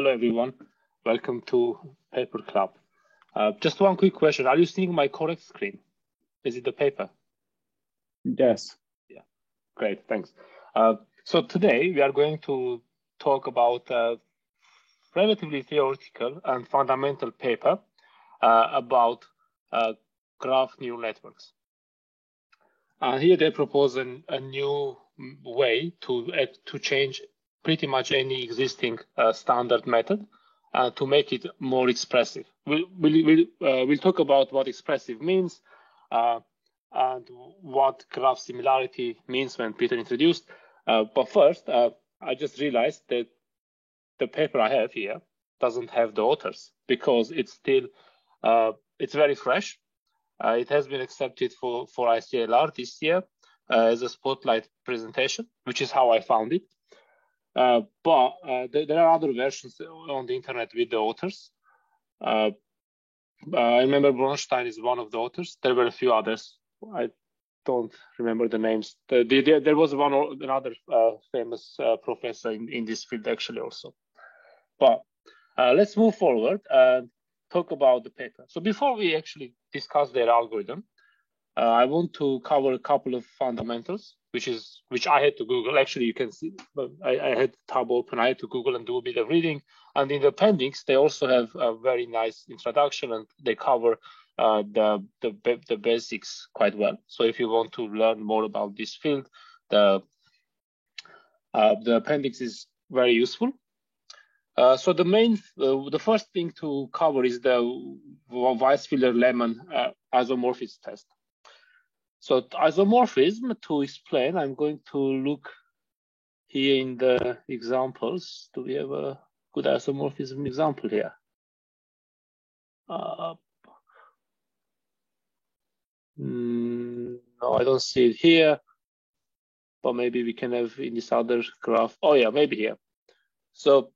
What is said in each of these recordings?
Hello, everyone. Welcome to Paper Club. Just one quick question. Are you seeing my correct screen? Is it the paper? Yes. Yeah, great, thanks. So today we are going to talk about a relatively theoretical and fundamental paper about graph neural networks. Here they propose a new way to change pretty much any existing standard method to make it more expressive. We'll talk about what expressive means and what graph similarity means when Peter introduced. But first, I just realized that the paper I have here doesn't have the authors because it's still it's very fresh. It has been accepted for ICLR this year as a spotlight presentation, which is how I found it. But there are other versions on the internet with the authors. I remember Bronstein is one of the authors. There were a few others. I don't remember the names. There was another famous professor in this field actually also. But let's move forward and talk about the paper. So before we actually discuss their algorithm, I want to cover a couple of fundamentals, which I had to Google. Actually, you can see I had the tab open. I had to Google and do a bit of reading. And in the appendix, they also have a very nice introduction, and they cover the basics quite well. So if you want to learn more about this field, the appendix is very useful. So the first thing to cover is the Weisfiller-Lehmann isomorphism test. So isomorphism, to explain, I'm going to look here in the examples. Do we have a good isomorphism example here? No, I don't see it here, but maybe we can have in this other graph. Oh yeah, maybe here. So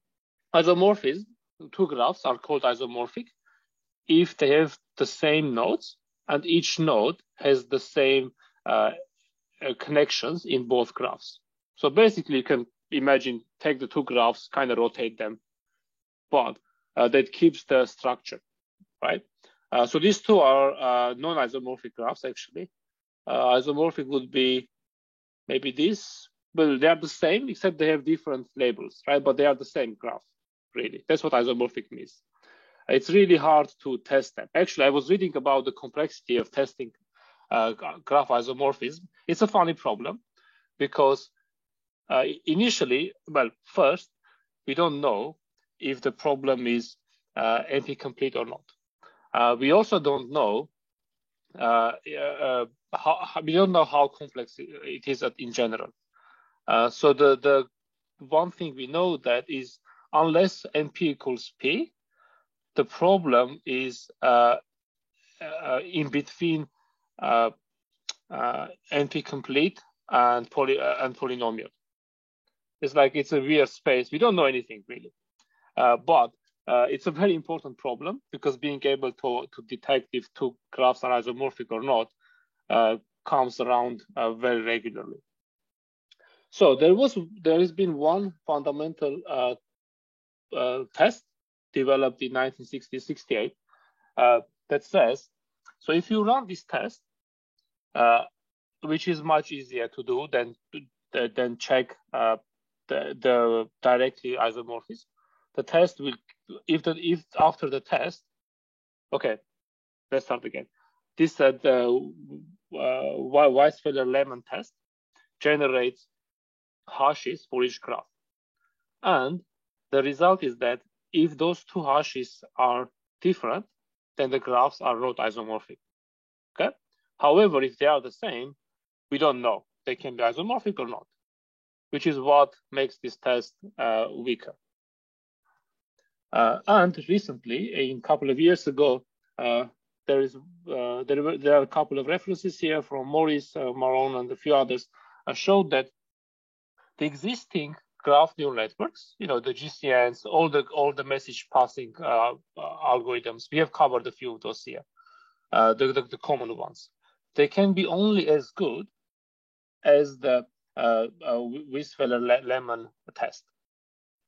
isomorphism, two graphs are called isomorphic if they have the same nodes and each node has the same connections in both graphs. So basically, you can imagine, take the two graphs, kind of rotate them, but that keeps the structure, right? So these two are non-isomorphic graphs, actually. Isomorphic would be maybe this, but they are the same, except they have different labels, right? But they are the same graph, really. That's what isomorphic means. It's really hard to test them. Actually, I was reading about the complexity of testing graph isomorphism. It's a funny problem because initially, well, first, we don't know if the problem is NP-complete or not. We also don't know we don't know how complex it is in general. So the one thing we know that is unless NP equals P, the problem is in between NP-complete and polynomial. It's like it's a weird space. We don't know anything really, but it's a very important problem because being able to detect if two graphs are isomorphic or not comes around very regularly. So there has been one fundamental test developed in 1968 that says, so if you run this test, which is much easier to do than check the directly isomorphism, the test will, if after the test, okay, let's start again. This the Weisfiller-Lehmann test generates hashes for each graph, and the result is that if those two hashes are different, then the graphs are not isomorphic. Okay. However, if they are the same, we don't know. They can be isomorphic or not, which is what makes this test weaker. And recently, a couple of years ago, there are a couple of references here from Morris, Marron, and a few others showed that the existing graph neural networks, the GCNs, all the message passing algorithms, we have covered a few of those here, the common ones. They can be only as good as the Weisfiller-Lehmann test.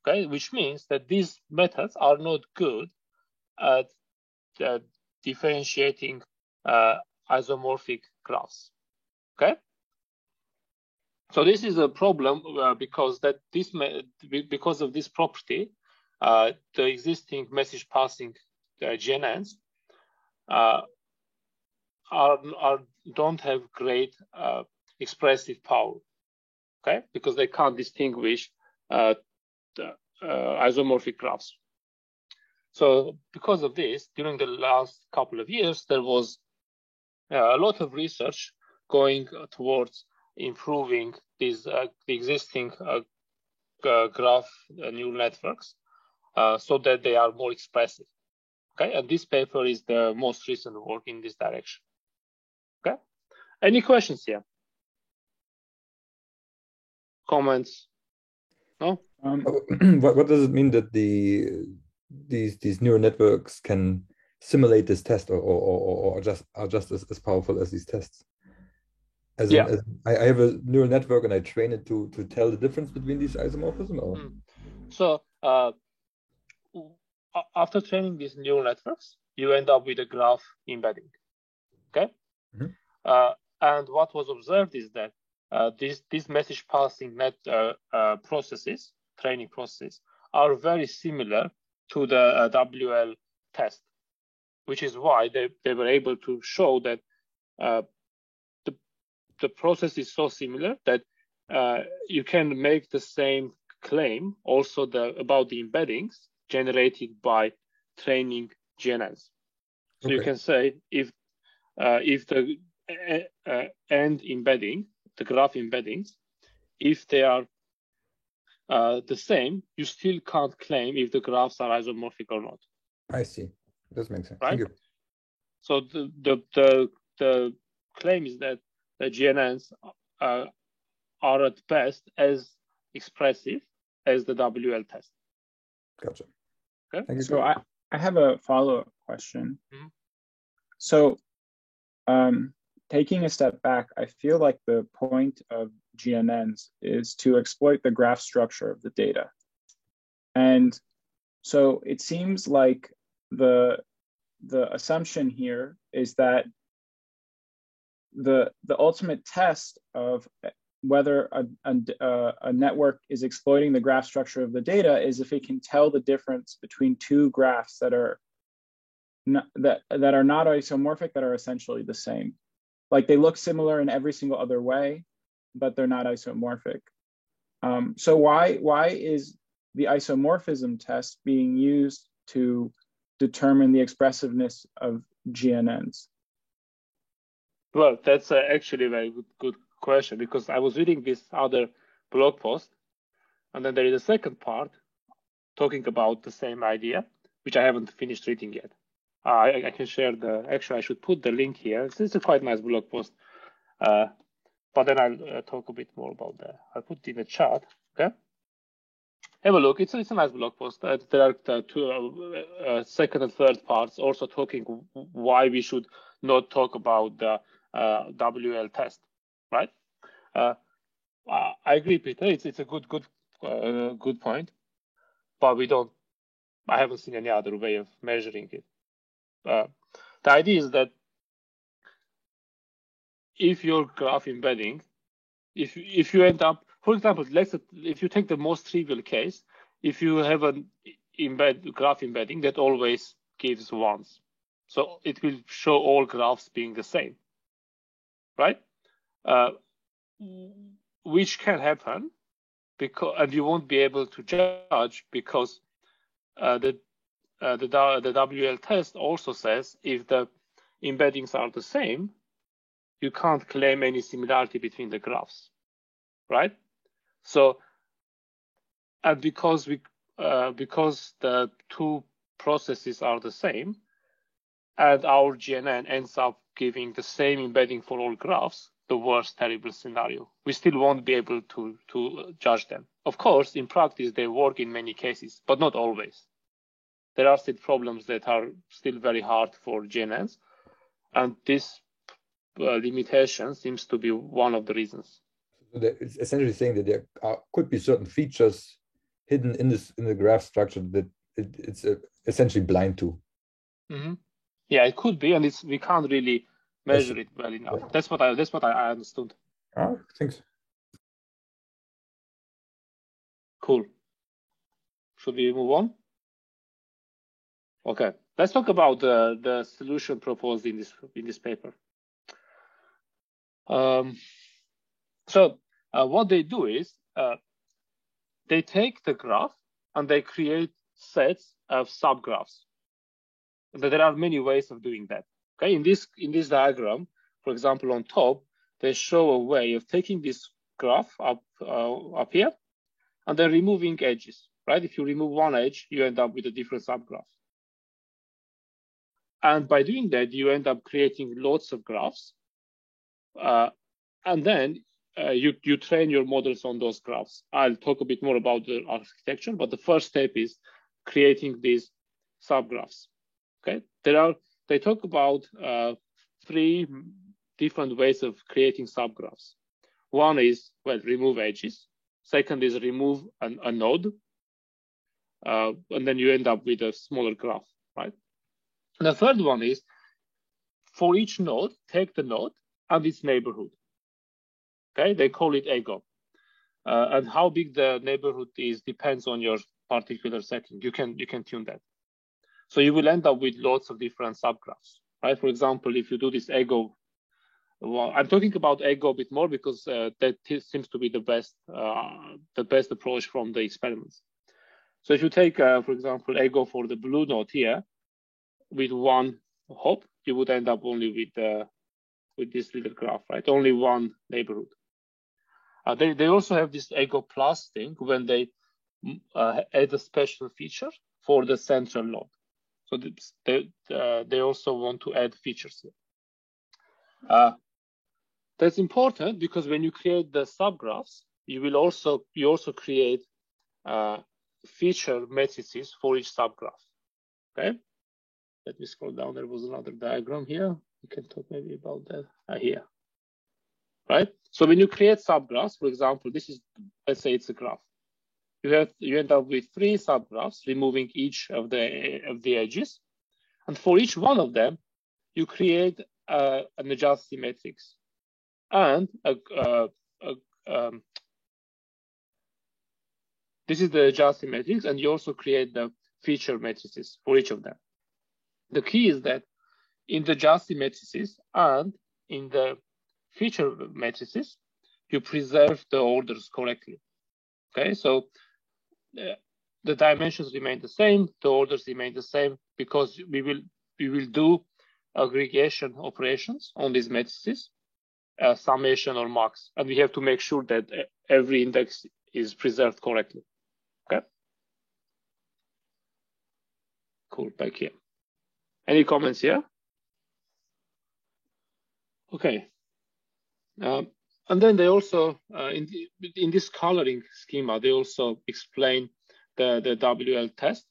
Okay, which means that these methods are not good at differentiating isomorphic graphs. Okay, so this is a problem because of this property, the existing message passing GNNs don't have great expressive power. Okay, because they can't distinguish isomorphic graphs. So because of this, during the last couple of years, there was a lot of research going towards improving these the existing graph neural networks so that they are more expressive. Okay, and this paper is the most recent work in this direction. Okay, any questions here? Comments? No. What does it mean that these neural networks can simulate this test or are just as powerful as these tests? As I have a neural network and I train it to tell the difference between these isomorphisms? Or? So after training these neural networks, you end up with a graph embedding. Okay. And what was observed is that these message passing processes, training processes, are very similar to the WL test, which is why they were able to show that the process is so similar that you can make the same claim also about the embeddings generated by training GNNs. So you can say if the end embedding, the graph embeddings, if they are the same, you still can't claim if the graphs are isomorphic or not. I see. That makes sense. Right? Thank you. So the claim is that the GNNs are at best as expressive as the WL test. Gotcha. Okay. Thank you. So I have a follow-up question. Mm-hmm. So taking a step back, I feel like the point of GNNs is to exploit the graph structure of the data. And so it seems like the assumption here is that the ultimate test of whether a network is exploiting the graph structure of the data is if it can tell the difference between two graphs that are not isomorphic, that are essentially the same. Like they look similar in every single other way, but they're not isomorphic. So why is the isomorphism test being used to determine the expressiveness of GNNs? Well, that's actually a very good question, because I was reading this other blog post, and then there is a second part talking about the same idea, which I haven't finished reading yet. I can share actually I should put the link here. It's a quite nice blog post, but then I'll talk a bit more about that. I'll put it in the chat, okay? Have a look. It's a nice blog post. There are two second and third parts also talking why we should not talk about the WL test, right? I agree, Peter. It's a good point, but I haven't seen any other way of measuring it. The idea is that if your graph embedding, if you end up, for example, if you take the most trivial case, if you have an graph embedding that always gives ones, so it will show all graphs being the same, right? Which can happen and you won't be able to judge because the WL test also says if the embeddings are the same, you can't claim any similarity between the graphs, right? So, and because the two processes are the same, and our GNN ends up giving the same embedding for all graphs, the worst terrible scenario, we still won't be able to judge them. Of course, in practice, they work in many cases, but not always. There are still problems that are still very hard for GNNs, and this limitation seems to be one of the reasons. It's essentially saying that there could be certain features hidden in the graph structure that it's essentially blind to. Mm-hmm. Yeah, it could be, and we can't really measure it well enough. Yeah. That's what I understood. Oh, thanks. Cool. Should we move on? Okay, let's talk about the solution proposed in this paper. So what they do is they take the graph and they create sets of subgraphs. There are many ways of doing that. Okay, in this diagram, for example, on top, they show a way of taking this graph up here and then removing edges. Right? If you remove one edge, you end up with a different subgraph. And by doing that, you end up creating lots of graphs. And then you train your models on those graphs. I'll talk a bit more about the architecture, but the first step is creating these subgraphs. Okay, they talk about 3 different ways of creating subgraphs. One is, well, remove edges. Second is remove a node. And then you end up with a smaller graph, right? And the third one is, for each node, take the node and its neighborhood. Okay, they call it ego. And how big the neighborhood is depends on your particular setting. You can tune that. So you will end up with lots of different subgraphs, right? For example, if you do this ego, well, I'm talking about ego a bit more because that seems to be the best approach from the experiments. So if you take, for example, ego for the blue node here, with one hop, you would end up only with this little graph, right? Only one neighborhood. They also have this ego plus thing when they add a special feature for the central node. So they also want to add features here. That's important because when you create the subgraphs, you also create feature matrices for each subgraph. Okay. Let me scroll down. There was another diagram here. We can talk maybe about that here. Right? So when you create subgraphs, for example, this is, let's say it's a graph. You end up with 3 subgraphs, removing each of the edges. And for each one of them, you create an adjacency matrix. And this is the adjacency matrix, and you also create the feature matrices for each of them. The key is that in the adjacency matrices and in the feature matrices, you preserve the orders correctly. Okay, so the dimensions remain the same, the orders remain the same, because we will do aggregation operations on these matrices, summation or max, and we have to make sure that every index is preserved correctly. Okay, cool. Back here. Any comments here? Okay. And then they also, in this coloring schema, they also explain the WL test.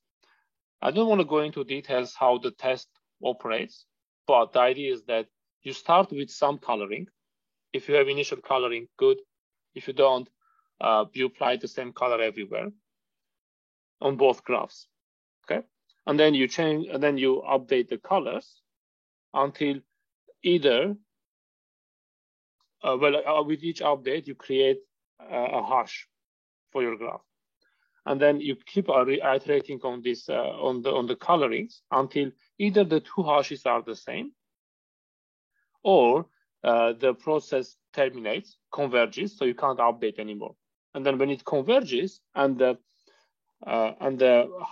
I don't want to go into details how the test operates, but the idea is that you start with some coloring. If you have initial coloring, good. If you don't, you apply the same color everywhere on both graphs. Okay, and then you change, and then you update the colors until either. With each update, you create a hash for your graph, and then you keep iterating on this on the colorings until either the 2 hashes are the same, or the process terminates, converges, so you can't update anymore. And then when it converges and the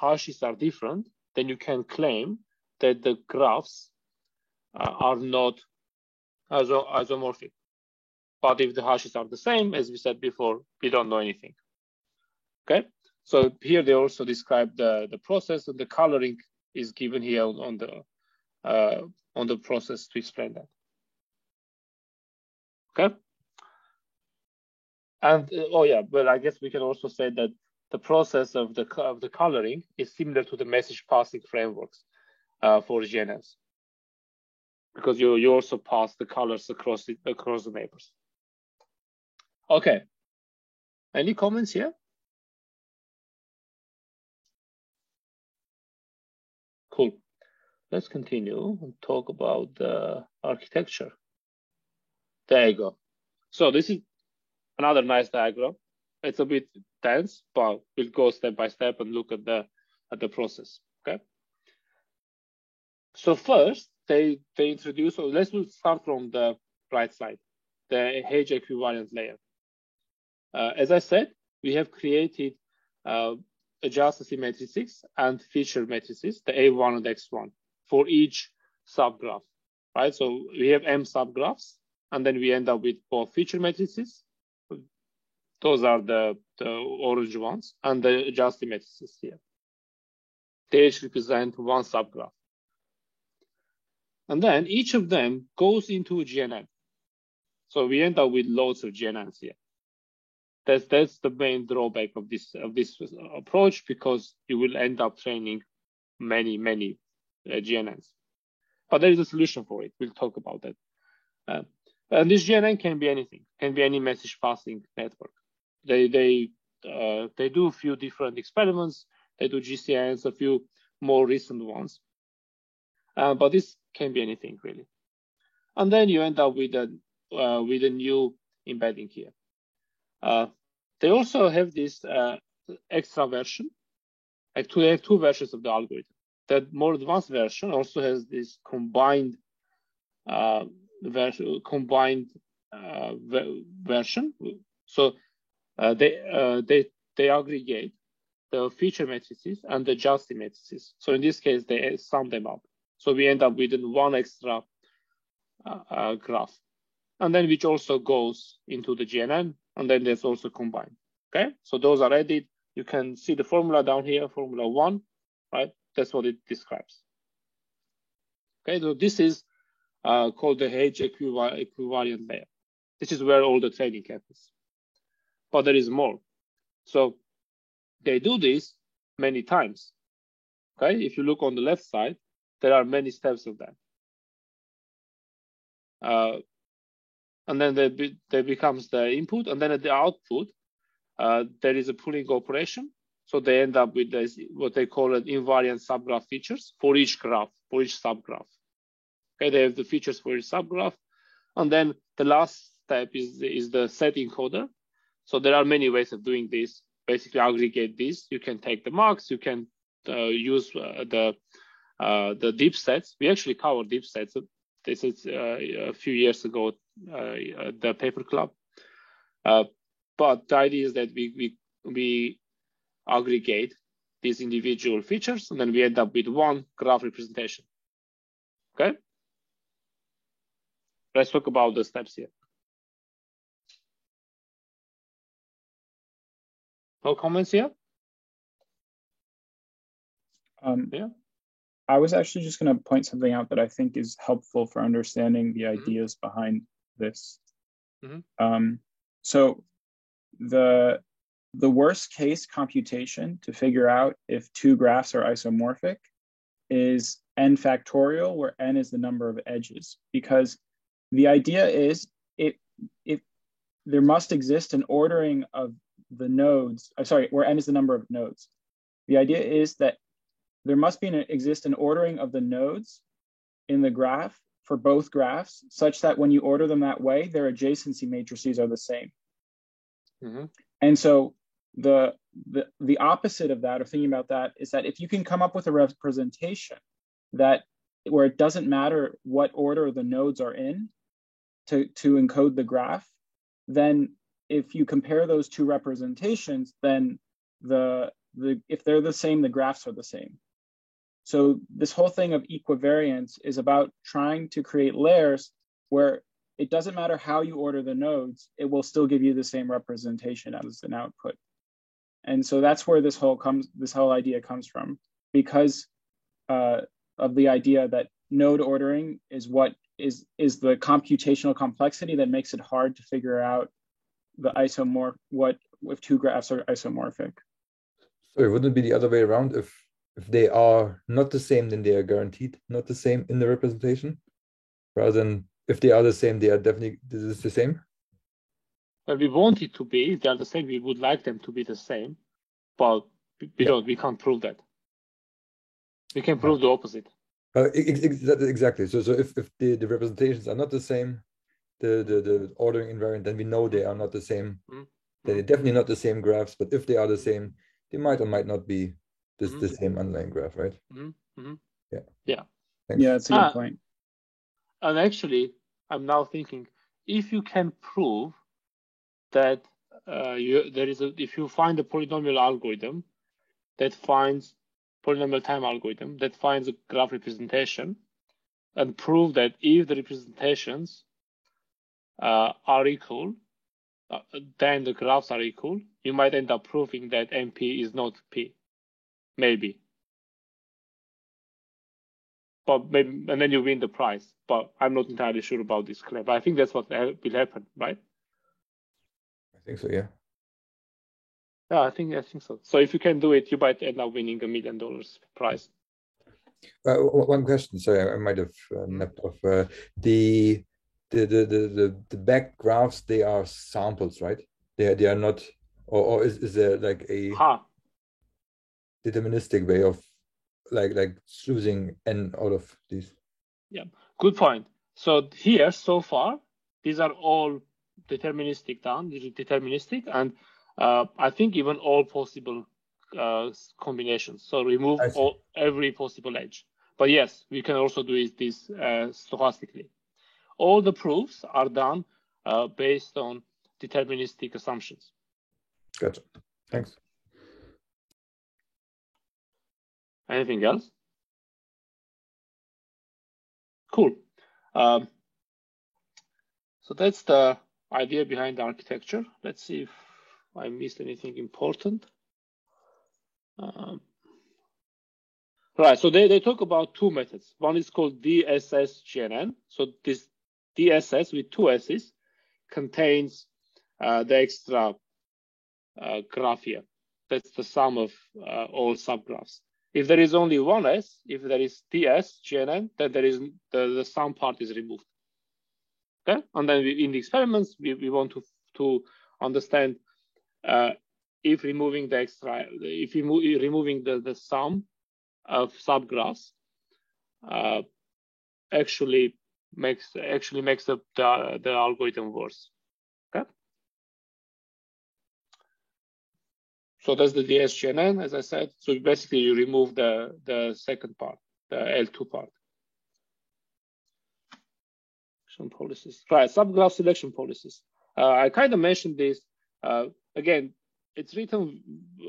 hashes are different, then you can claim that the graphs are not isomorphic. But if the hashes are the same, as we said before, we don't know anything. Okay, so here they also describe the process, and the coloring is given here on the process to explain that. Okay, and oh yeah, well, I guess we can also say that the process of the coloring is similar to the message passing frameworks for GNNs, because you also pass the colors across the neighbors. Okay, any comments here? Cool. Let's continue and talk about the architecture. There you go. So this is another nice diagram. It's a bit dense, but we'll go step by step and look at the process. Okay. So first, they introduce. So let's start from the right side, the H equivalent layer. As I said, we have created adjacency matrices and feature matrices, the A1 and X1, for each subgraph, right? So we have M subgraphs, and then we end up with both feature matrices. Those are the orange ones, and the adjacency matrices here. They each represent one subgraph. And then each of them goes into a GNN. So we end up with loads of GNNs here. That's the main drawback of this approach, because you will end up training many GNNs. But there is a solution for it. We'll talk about that. And this GNN can be anything. Can be any message passing network. They do a few different experiments. They do GCNs, a few more recent ones. But this can be anything really. And then you end up with a new embedding here. They also have this extra version. Like they have two versions of the algorithm. The more advanced version also has this combined version. So they aggregate the feature matrices and the adjacency matrices. So in this case, they sum them up. So we end up with one extra graph, and then which also goes into the GNN, and then there's also combined. Okay, so those are added. You can see the formula down here, formula 1, right? That's what it describes. Okay, so this is called the H equivalent layer. This is where all the training happens. But there is more. So they do this many times. Okay, if you look on the left side, there are many steps of that. And then there becomes the input, and then at the output, there is a pooling operation. So they end up with this, what they call an invariant subgraph features for each graph, for each subgraph. Okay, they have the features for each subgraph. And then the last step is the set encoder. So there are many ways of doing this. Basically aggregate this. You can take the marks, you can use the deep sets. We actually covered deep sets. This is a few years ago, the paper club. But the idea is that we aggregate these individual features, and then we end up with one graph representation. Okay. Let's talk about the steps here. No comments here? Yeah. I was actually just going to point something out that I think is helpful for understanding the ideas behind this. So the worst case computation to figure out if two graphs are isomorphic is n factorial, where n is the number of edges, because the idea is if there must exist an ordering of the nodes, where n is the number of nodes. The idea is that there must exist an ordering of the nodes in the graph for both graphs, such that when you order them that way, their adjacency matrices are the same. And so the opposite of that, or thinking about that, is that if you can come up with a representation where it doesn't matter what order the nodes are in to encode the graph, then if you compare those two representations, then if they're the same, the graphs are the same. So this whole thing of equivariance is about trying to create layers where it doesn't matter how you order the nodes, it will still give you the same representation as an output. And so that's where this whole idea comes from, because of the idea that node ordering is what is the computational complexity that makes it hard to figure out the if two graphs are isomorphic. So wouldn't it be the other way around? If they are not the same, then they are guaranteed not the same in the representation, rather than if they are the same, they are definitely the same? Well, we want it to be. If they are the same, we would like them to be the same, but we can't prove that. We can prove the opposite. Exactly. So if the representations are not the same, the ordering invariant, then we know they are not the same. They're definitely not the same graphs, but if they are the same, they might or might not be the same underlying graph, right? Yeah. Yeah. Thanks. Yeah, that's a good point. And actually, I'm now thinking, if you can prove that if you find a polynomial algorithm that finds polynomial time algorithm that finds a graph representation, and prove that if the representations are equal, then the graphs are equal, you might end up proving that MP is not P. Maybe. But maybe, and then you win the prize. But I'm not entirely sure about this claim. But I think that's what will happen, right? I think so, yeah. Yeah, I think so. So if you can do it, you might end up winning $1 million prize. One question. Sorry, I might have napped off. The back graphs, they are samples, right? They are not, or is there like a deterministic way of like choosing n out of these? Yeah, good point. So here, so far, these are all deterministic done. These are deterministic, and I think even all possible combinations. So remove every possible edge. But yes, we can also do this stochastically. All the proofs are done based on deterministic assumptions. Gotcha. Thanks. Anything else? Cool. So that's the idea behind the architecture. Let's see if I missed anything important. Right, so they talk about two methods. One is called DSS-GNN. So this DSS with two S's contains the extra graph here. That's the sum of all subgraphs. If there is only one S, if there is DS-GNN, then there is the sum part is removed. Okay, and then in the experiments, we want to understand if removing the extra, if removing the sum of subgraphs actually makes the algorithm worse. Okay. So that's the DS-GNN, as I said. So basically, you remove the second part, the L2 part. Policies. Right, subgraph selection policies. I kind of mentioned this. Again, it's written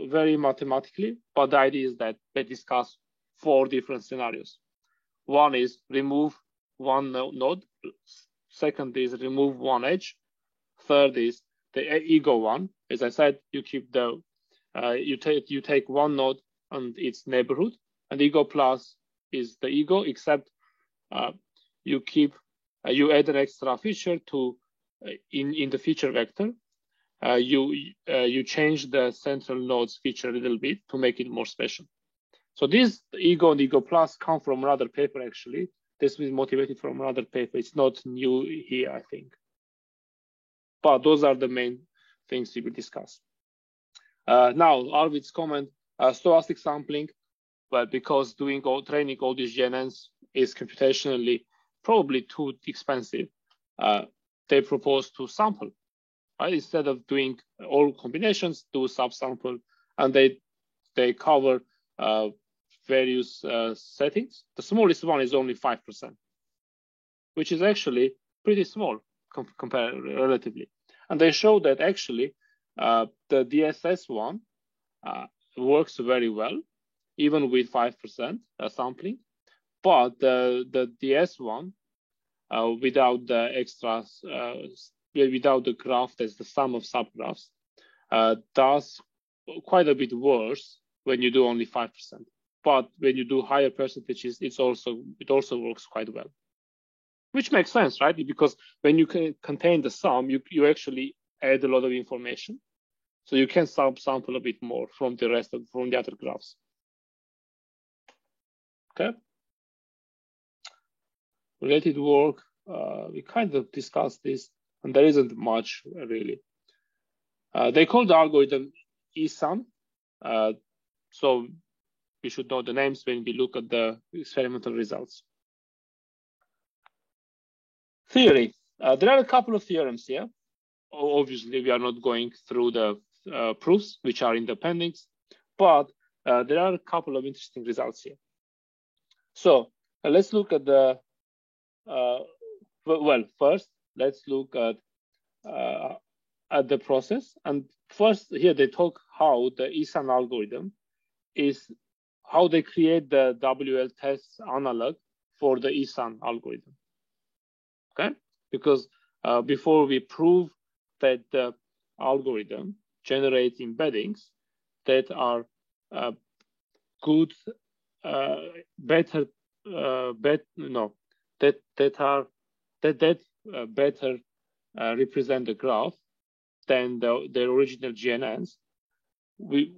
very mathematically, but the idea is that they discuss 4 different scenarios. One is remove one node. Second is remove one edge. Third is the ego one. As I said, you keep the you take one node and its neighborhood, and ego plus is the ego, except you keep you add an extra feature to in the feature vector. You change the central node's feature a little bit to make it more special. So this ego and ego plus come from another paper actually. This was motivated from another paper. It's not new here, I think. But those are the main things we will discuss. Now, Arvid's comment, stochastic sampling, but because training all these GNNs is computationally probably too expensive, they propose to sample. Right? Instead of doing all combinations, do subsample, and they cover various settings. The smallest one is only 5%, which is actually pretty small compared relatively. And they show that actually the DSS one works very well, even with 5% sampling. But the DS one, without the extras, without the graph that's the sum of subgraphs, does quite a bit worse when you do only 5%. But when you do higher percentages, it also works quite well, which makes sense, right? Because when you can contain the sum, you actually add a lot of information, so you can subsample a bit more from the other graphs. Okay. Related work, we kind of discussed this, and there isn't much really. They call the algorithm ESUN. So we should know the names when we look at the experimental results. Theory. There are a couple of theorems here. Obviously, we are not going through the proofs, which are in the appendix, but there are a couple of interesting results here. So let's look at the, well, first, let's look at the process. And first here they talk how the ESAN algorithm is, how they create the WL test analog for the ESAN algorithm. Okay, because before we prove that the algorithm generates embeddings that are good, better, better represent the graph than the original GNNs, we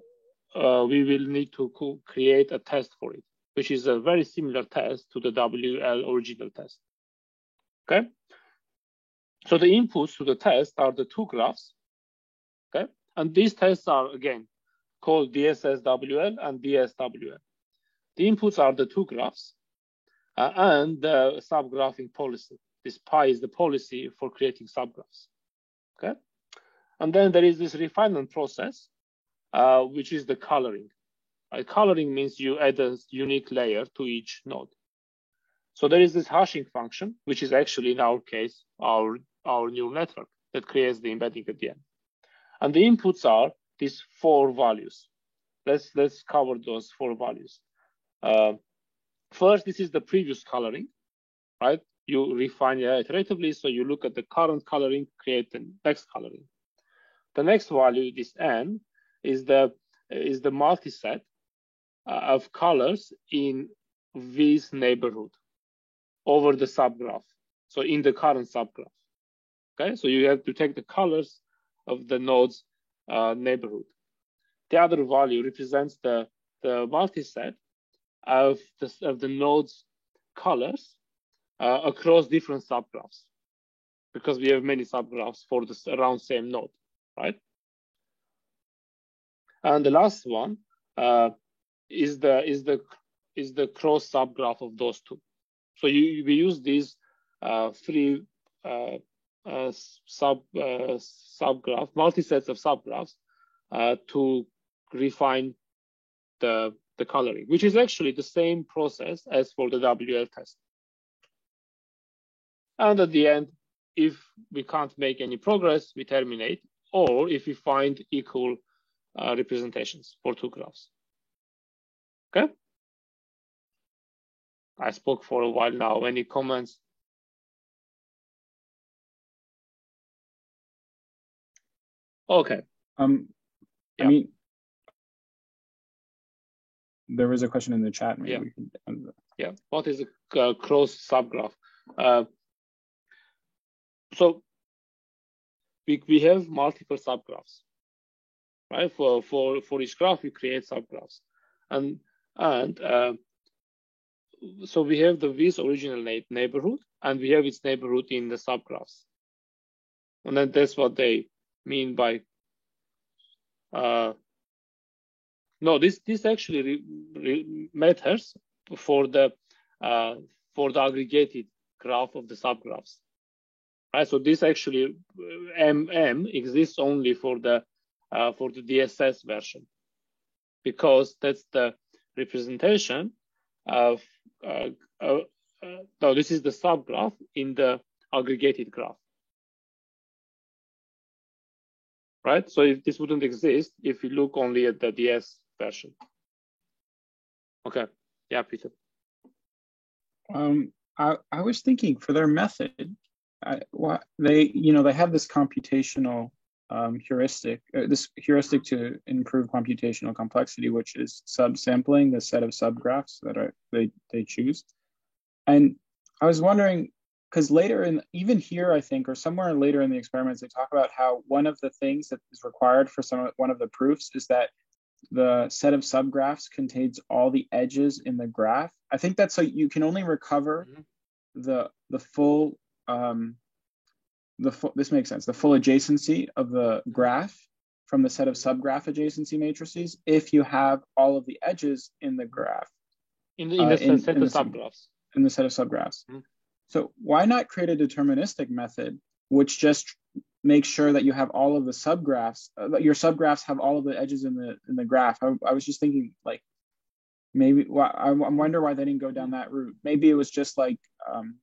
will need to create a test for it, which is a very similar test to the WL original test. Okay, so the inputs to the test are the two graphs. Okay, and these tests are again called DSSWL and DSWL. The inputs are the two graphs and the subgraphing policy. This pi is the policy for creating subgraphs. Okay, and then there is this refinement process, which is the coloring. Coloring means you add a unique layer to each node. So there is this hashing function, which is actually in our case our neural network that creates the embedding at the end. And the inputs are these four values. Let's cover those four values. First, this is the previous coloring, right? You refine it iteratively, so you look at the current coloring, create the next coloring. The next value, this n, is the multiset of colors in V's neighborhood over the subgraph. So in the current subgraph. Okay, so you have to take the colors of the node's neighborhood. The other value represents the multiset of the node's colors across different subgraphs, because we have many subgraphs for this around same node, right? And the last one is the cross subgraph of those two. So we use these three subgraph, multisets of subgraphs to refine the coloring, which is actually the same process as for the WL test. And at the end, if we can't make any progress, we terminate, or if we find equal representations for two graphs. Okay? I spoke for a while now. Any comments? Okay. I mean, there was a question in the chat. Maybe we can. Yeah. What is a cross subgraph? So we have multiple subgraphs, right? For each graph, we create subgraphs, and so we have V's original neighborhood, and we have its neighborhood in the subgraphs, and then that's what they mean by. No, this actually matters for the aggregated graph of the subgraphs, right? So this actually MM exists only for the DSS version, because that's the representation of no, this is the subgraph in the aggregated graph. Right, so if this wouldn't exist if you look only at the DS version. Okay, yeah, Peter. I was thinking for their method, they have this computational heuristic, this heuristic to improve computational complexity, which is subsampling the set of subgraphs that they choose. And I was wondering, because later even here, I think, or somewhere later in the experiments, they talk about how one of the things that is required for one of the proofs is that the set of subgraphs contains all the edges in the graph. I think that's so you can only recover the full this makes sense, the full adjacency of the graph from the set of subgraph adjacency matrices if you have all of the edges in the graph. In the set of subgraphs. In the set of subgraphs. Mm-hmm. So why not create a deterministic method which just makes sure that you have all of the subgraphs, your subgraphs have all of the edges in the graph? I was just thinking, like, maybe I wonder why they didn't go down that route. Maybe it was just like,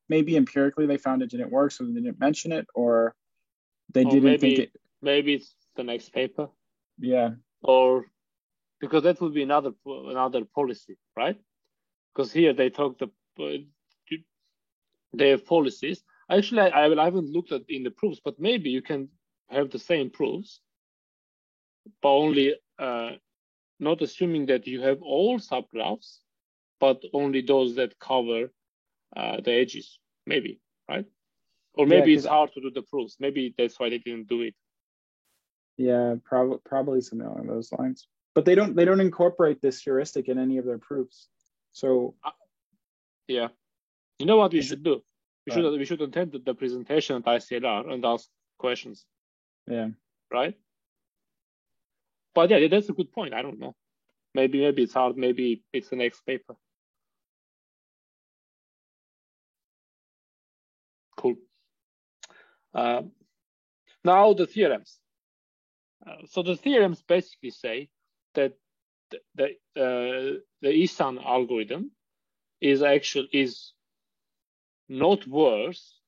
maybe empirically they found it didn't work, so they didn't mention it, or they didn't think it. Maybe it's the next paper. Yeah. Or because that would be another policy, right? Because here they talk they have policies. Actually, I haven't looked at in the proofs, but maybe you can have the same proofs, but only not assuming that you have all subgraphs, but only those that cover the edges, maybe, right? Or maybe it's hard to do the proofs. Maybe that's why they didn't do it. Yeah, probably something along those lines. But they don't incorporate this heuristic in any of their proofs. So yeah, you know what we should do? We should attend the presentation at ICLR and ask questions. Yeah. Right. But yeah, that's a good point. I don't know. Maybe it's hard. Maybe it's the next paper. Cool. Now the theorems. So the theorems basically say that the Ihsan algorithm is not worse.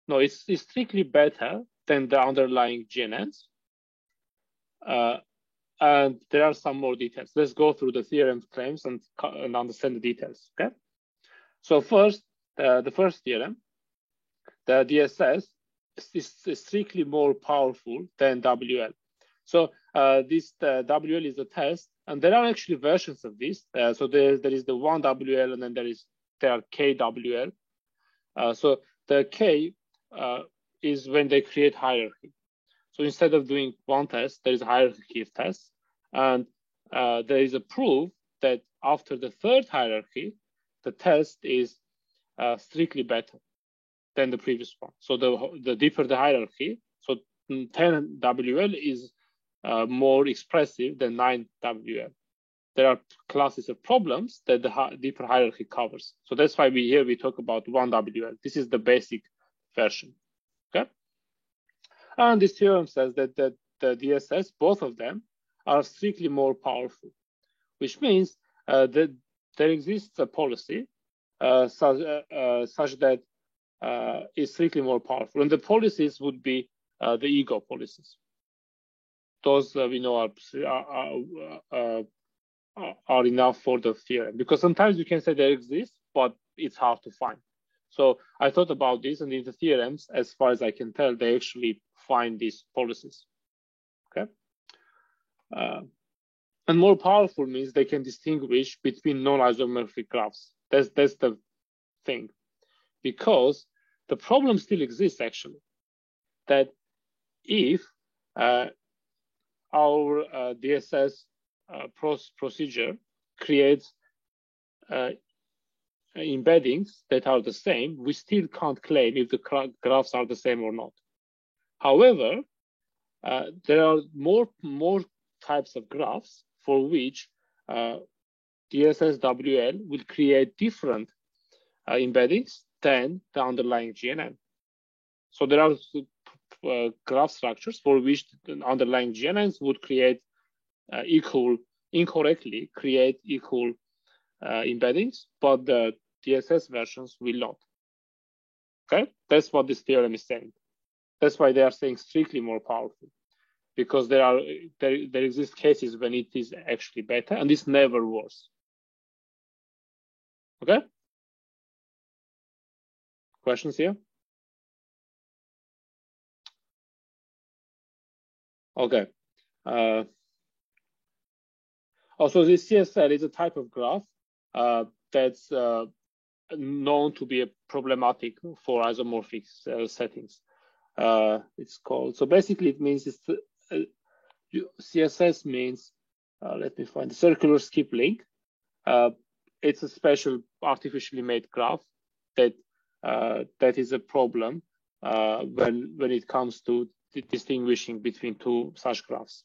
No, it's strictly better than the underlying GNNs. And there are some more details. Let's go through the theorem claims and understand the details. Okay. So first, the first theorem, the DSS is strictly more powerful than WL. So this WL is a test, and there are actually versions of this. So there is the 1WL, and then there are KWL. So the K is when they create hierarchy. So instead of doing one test, there is a hierarchy of tests, and there is a proof that after the third hierarchy, the test is strictly better than the previous one. So the deeper the hierarchy, so 10 WL is more expressive than 9 WL. There are classes of problems that the deeper hierarchy covers. So that's why we talk about 1 WL. This is the basic version. Okay. And this theorem says that the DSS, both of them, are strictly more powerful, which means that there exists a policy such that is strictly more powerful. And the policies would be the ego policies. Those we know are enough for the theorem, because sometimes you can say they exist, but it's hard to find. So I thought about this, and in the theorems, as far as I can tell, they actually find these policies. Okay. And more powerful means they can distinguish between non-isomorphic graphs. That's the thing, because the problem still exists actually, that if our DSS procedure creates embeddings that are the same, we still can't claim if the graphs are the same or not. However, there are more types of graphs for which DSS WL will create different embeddings than the underlying GNN. So there are graph structures for which the underlying GNNs would create incorrectly create equal embeddings, but the DSS versions will not. Okay, that's what this theorem is saying. That's why they are saying strictly more powerful, because there exist cases when it is actually better, and it's never worse. Okay. Questions here? Okay. Also, this CSL is a type of graph that's known to be problematic for isomorphic settings. It's called, so basically it means it's CSS means, let me find the circular skip link. It's a special artificially made graph that is a problem when it comes to distinguishing between two such graphs.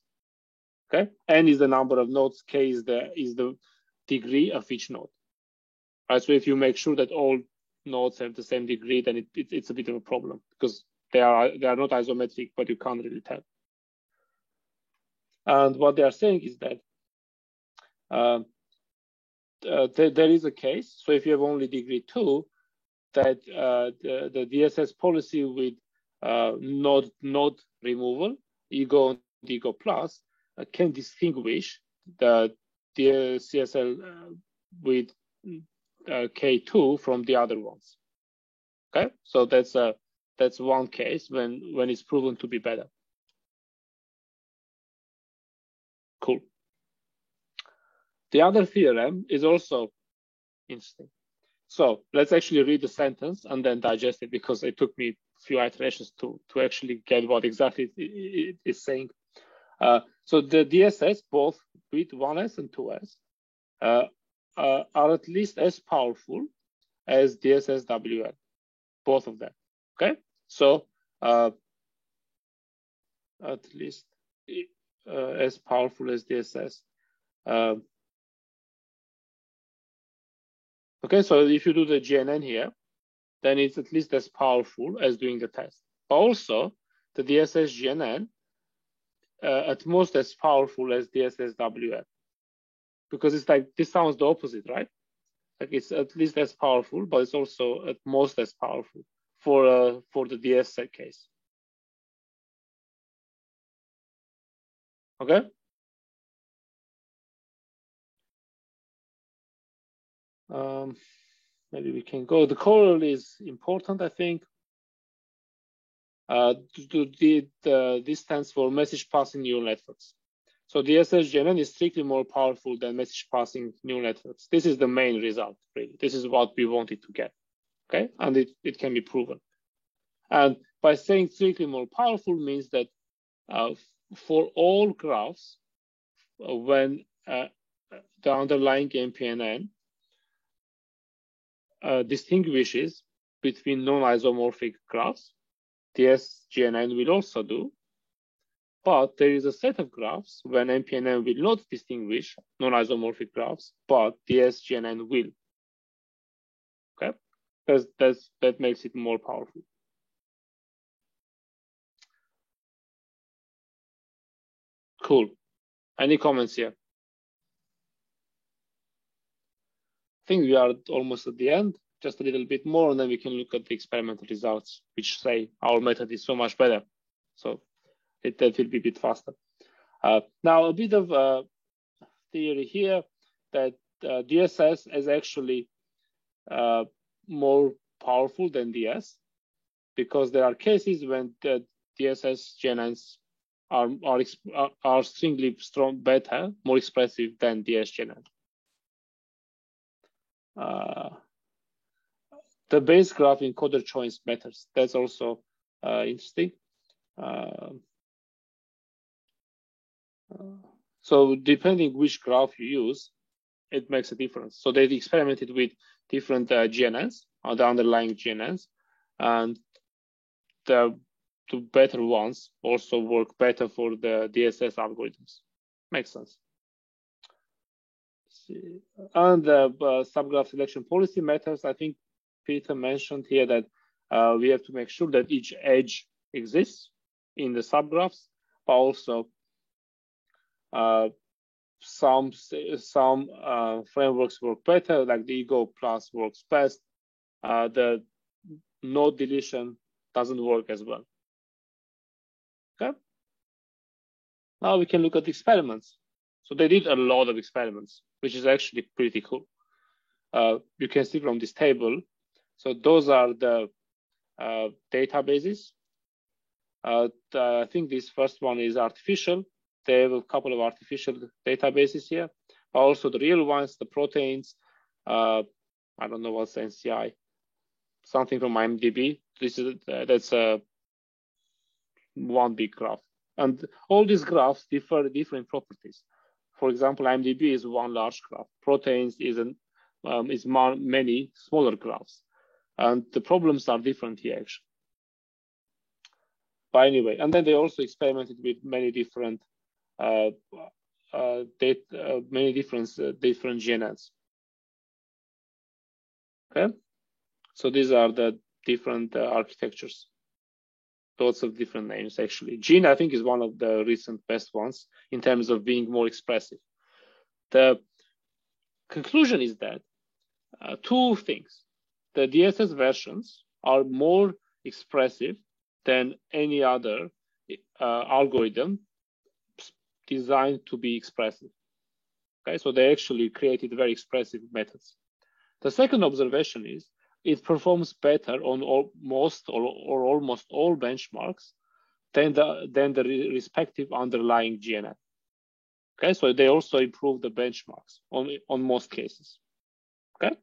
Okay, n is the number of nodes, k is the degree of each node. Right, so if you make sure that all nodes have the same degree, then it's a bit of a problem because they are not isometric, but you can't really tell. And what they are saying is that there is a case. So if you have only degree 2, that the DSS policy with node removal, ego and ego plus, can distinguish the CSL with K2 from the other ones. Okay, so that's one case when it's proven to be better. Cool. The other theorem is also interesting. So let's actually read the sentence and then digest it, because it took me a few iterations to actually get what exactly it is saying. So the DSS, both with 1S and 2S, are at least as powerful as DSS WN, both of them. Okay, so at least as powerful as DSS. Okay, so if you do the GNN here, then it's at least as powerful as doing the test. But also, the DSS GNN at most as powerful as DSS WN, because it's like, this sounds the opposite, right? Like it's at least as powerful, but it's also at most as powerful for the DSS case. Okay. Maybe we can go. The corollary is important, I think. This stands for message passing neural networks. So DSS GNN is strictly more powerful than message passing neural networks. This is the main result, really. This is what we wanted to get. Okay, and it can be proven. And by saying strictly more powerful means that for all graphs, when the underlying MPNN distinguishes between non-isomorphic graphs, DSGNN will also do. But there is a set of graphs when MPNN will not distinguish non-isomorphic graphs, but DSGNN will. Okay, that makes it more powerful. Cool. Any comments here? I think we are almost at the end, just a little bit more, and then we can look at the experimental results, which say our method is so much better. So that will be a bit faster. Now, a bit of theory here that DSS is actually more powerful than DS, because there are cases when the DSS GNNs are strongly better, more expressive than DS GNN. The base graph encoder choice matters. That's also interesting. So depending which graph you use, it makes a difference. So they experimented with different GNNs, the underlying GNNs, and the better ones also work better for the DSS algorithms. Makes sense. And the subgraph selection policy matters. I think Peter mentioned here that we have to make sure that each edge exists in the subgraphs, but also some frameworks work better, like the Ego Plus works best. The node deletion doesn't work as well. Okay. Now we can look at experiments. So they did a lot of experiments, which is actually pretty cool. You can see from this table. So those are the databases. I think this first one is artificial. They have a couple of artificial databases here, but also the real ones, the proteins. I don't know what's NCI. Something from IMDb. That's one big graph, and all these graphs differ in properties. For example, IMDb is one large graph. Proteins is many smaller graphs, and the problems are different here actually. But anyway, and then they also experimented with many different different GNNs. Okay, so these are the different architectures. Lots of different names actually. Gene, I think, is one of the recent best ones in terms of being more expressive. The conclusion is that two things: the DSS versions are more expressive than any other algorithm designed to be expressive. Okay, so they actually created very expressive methods. The second observation is it performs better on most or almost all benchmarks than the respective underlying GNN. Okay, so they also improve the benchmarks on most cases. Okay,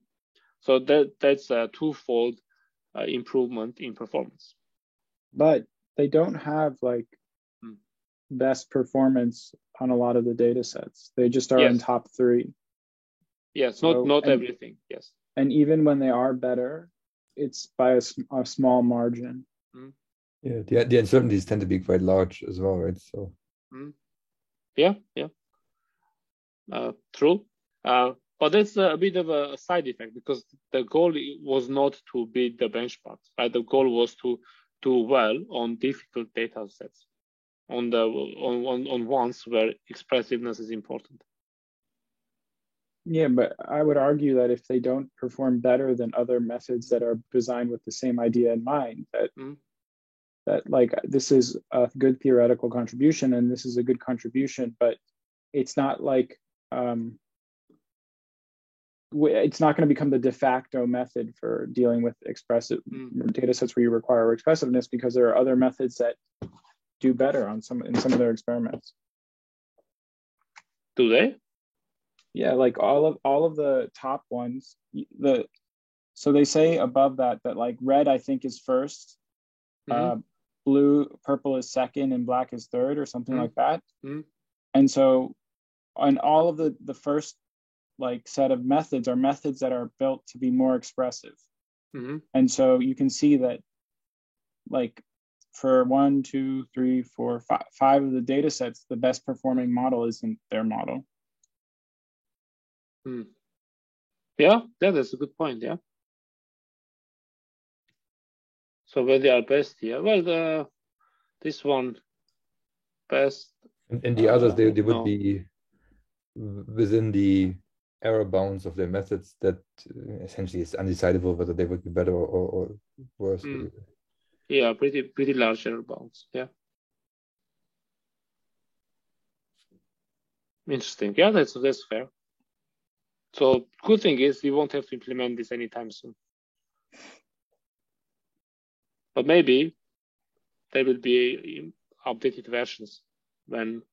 so that's a twofold improvement in performance. But they don't have like best performance on a lot of the data sets. They just are in top 3. Yes, so, not everything. Yes. And even when they are better, it's by a small margin. Yeah, the uncertainties tend to be quite large as well, right? So. Yeah. True. But that's a bit of a side effect because the goal was not to beat the benchmarks. Right? The goal was to do well on difficult data sets, on ones where expressiveness is important. Yeah, but I would argue that if they don't perform better than other methods that are designed with the same idea in mind, that like this is a good theoretical contribution and this is a good contribution, but it's not like it's not going to become the de facto method for dealing with expressive data sets where you require expressiveness, because there are other methods that do better in some of their experiments. Do they? Yeah, like all of the top ones. So they say above that like red I think is first, blue, purple is second, and black is third, or something like that. And so on all of the first like set of methods are methods that are built to be more expressive. And so you can see that like for 1, 2, 3, 4, 5 of the data sets, the best performing model isn't their model. Yeah, that's a good point. Yeah. So where they are best here? Well, this one best. And the others, they would be within the error bounds of their methods that essentially is undecidable whether they would be better or worse. Yeah, pretty large error bounds. Yeah. Interesting. Yeah, that's fair. So good thing is we won't have to implement this anytime soon. But maybe there will be updated versions with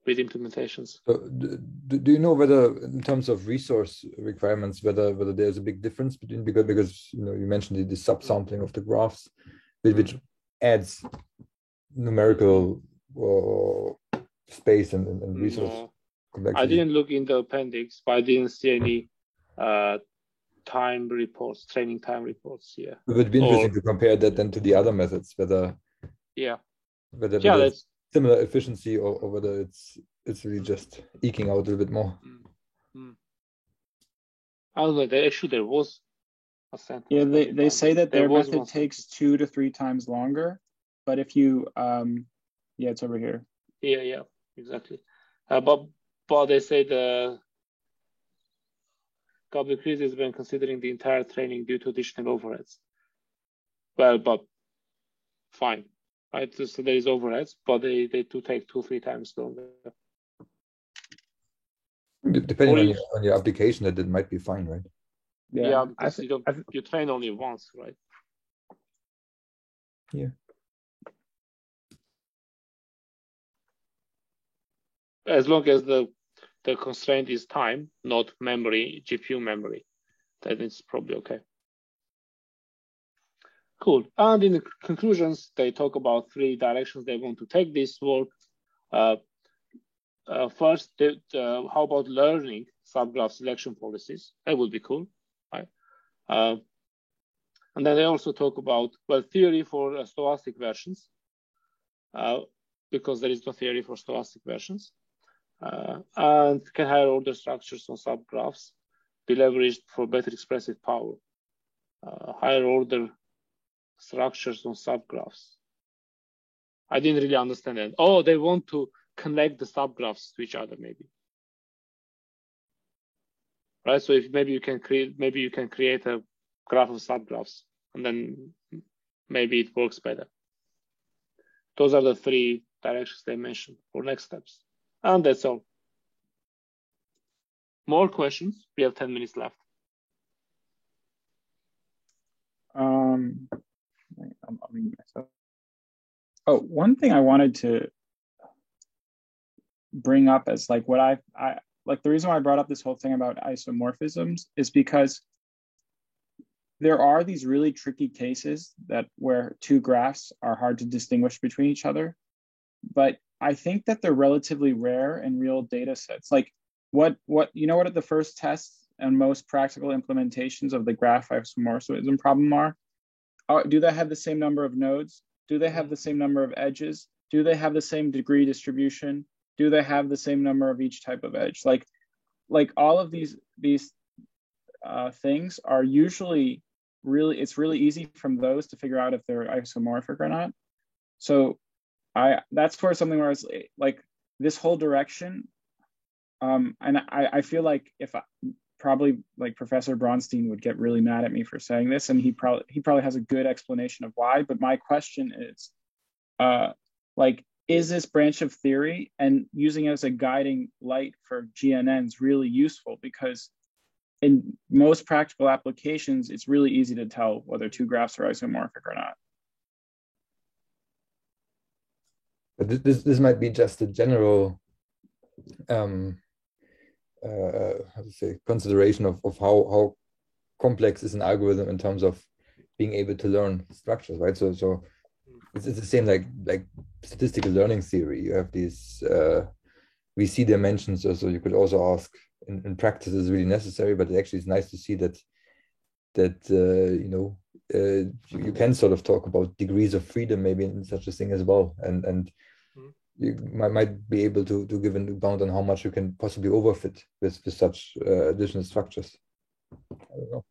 implementations. So do you know whether, in terms of resource requirements, whether there's a big difference between, because you mentioned the subsampling of the graphs, which adds numerical space and resource complexity? I didn't look in the appendix, but I didn't see any time reports, training time reports here. It would be interesting to compare that then to the other methods, whether it's similar efficiency or whether it's really just eking out a little bit more. I don't know. There was a sentence. Yeah, they say that their method takes 2 to 3 times longer, but if you it's over here. Yeah, exactly. But they say the GOP decreases when considering the entire training due to additional overheads. Well, but fine, right? So there is overheads, but they do take 2-3 times longer. Depending on your application, that might be fine, right? Yeah, because you train only once, right? Yeah. As long as the constraint is time, not memory, GPU memory, then it's probably okay. Cool. And in the conclusions, they talk about 3 directions they want to take this work. First, how about learning subgraph selection policies? That would be cool, right? And then they also talk about, well, theory for stochastic versions, because there is no theory for stochastic versions. And can higher order structures on subgraphs be leveraged for better expressive power? Higher order structures on subgraphs. I didn't really understand that. Oh, they want to connect the subgraphs to each other, maybe. Right. So if maybe you can create a graph of subgraphs, and then maybe it works better. Those are the three directions they mentioned for next steps. And that's all. More questions? We have 10 minutes left. I'm reading myself. Oh, one thing I wanted to bring up as like what I like the reason why I brought up this whole thing about isomorphisms is because there are these really tricky cases where two graphs are hard to distinguish between each other. But I think that they're relatively rare in real data sets. Like what are the first tests and most practical implementations of the graph isomorphism problem are? Do they have the same number of nodes? Do they have the same number of edges? Do they have the same degree distribution? Do they have the same number of each type of edge? Like all of these things are usually it's really easy from those to figure out if they're isomorphic or not. So that's for something where it's like this whole direction. And I feel like probably like Professor Bronstein would get really mad at me for saying this, and he probably has a good explanation of why. But my question is, is this branch of theory and using it as a guiding light for GNNs really useful? Because in most practical applications, it's really easy to tell whether two graphs are isomorphic or not. But this might be just a general how to say consideration of how complex is an algorithm in terms of being able to learn structures, right? So it's the same like statistical learning theory. You have these we see dimensions, so you could also ask in practice is really necessary, but actually it's nice to see that you can sort of talk about degrees of freedom maybe in such a thing as well, and you might be able to give a bound on how much you can possibly overfit with such additional structures. I don't know.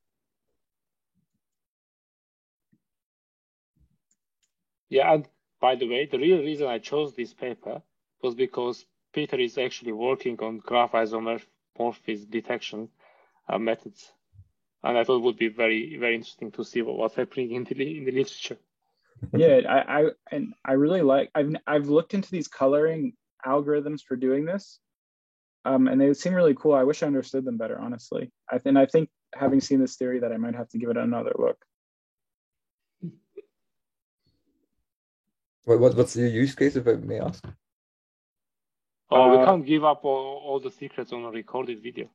Yeah, and by the way, the real reason I chose this paper was because Peter is actually working on graph isomorphism detection methods, and I thought it would be very, very interesting to see what's happening in the literature. Yeah, I really like. I've looked into these coloring algorithms for doing this, and they seem really cool. I wish I understood them better, honestly. I think having seen this theory that I might have to give it another look. What's the use case, if I may ask? Oh, we can't give up all the secrets on a recorded video.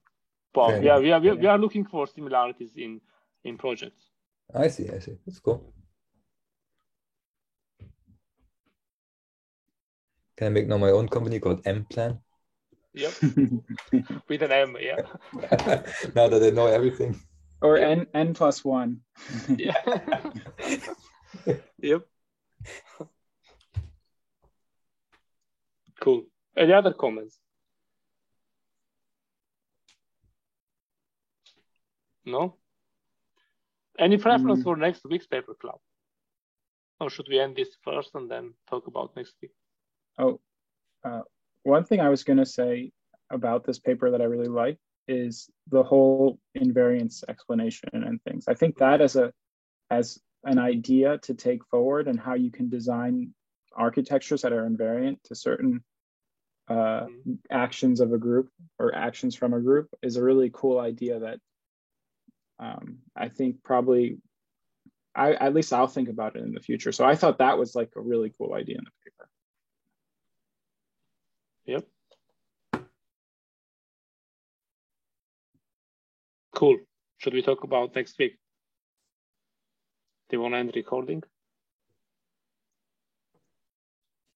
But yeah, we are looking for similarities in projects. I see. That's cool. Can I make now my own company called M-Plan? Yep. With an M, yeah. Now that I know everything. Or yep. N+1. Yeah. Yep. Cool. Any other comments? No? Any preference for next week's paper club? Or should we end this first and then talk about next week? Oh, one thing I was going to say about this paper that I really like is the whole invariance explanation and things. I think that as an idea to take forward and how you can design architectures that are invariant to certain actions of a group or actions from a group is a really cool idea that I think probably at least I'll think about it in the future. So I thought that was like a really cool idea in the paper. Yep. Cool. Should we talk about next week? Do you want to end recording?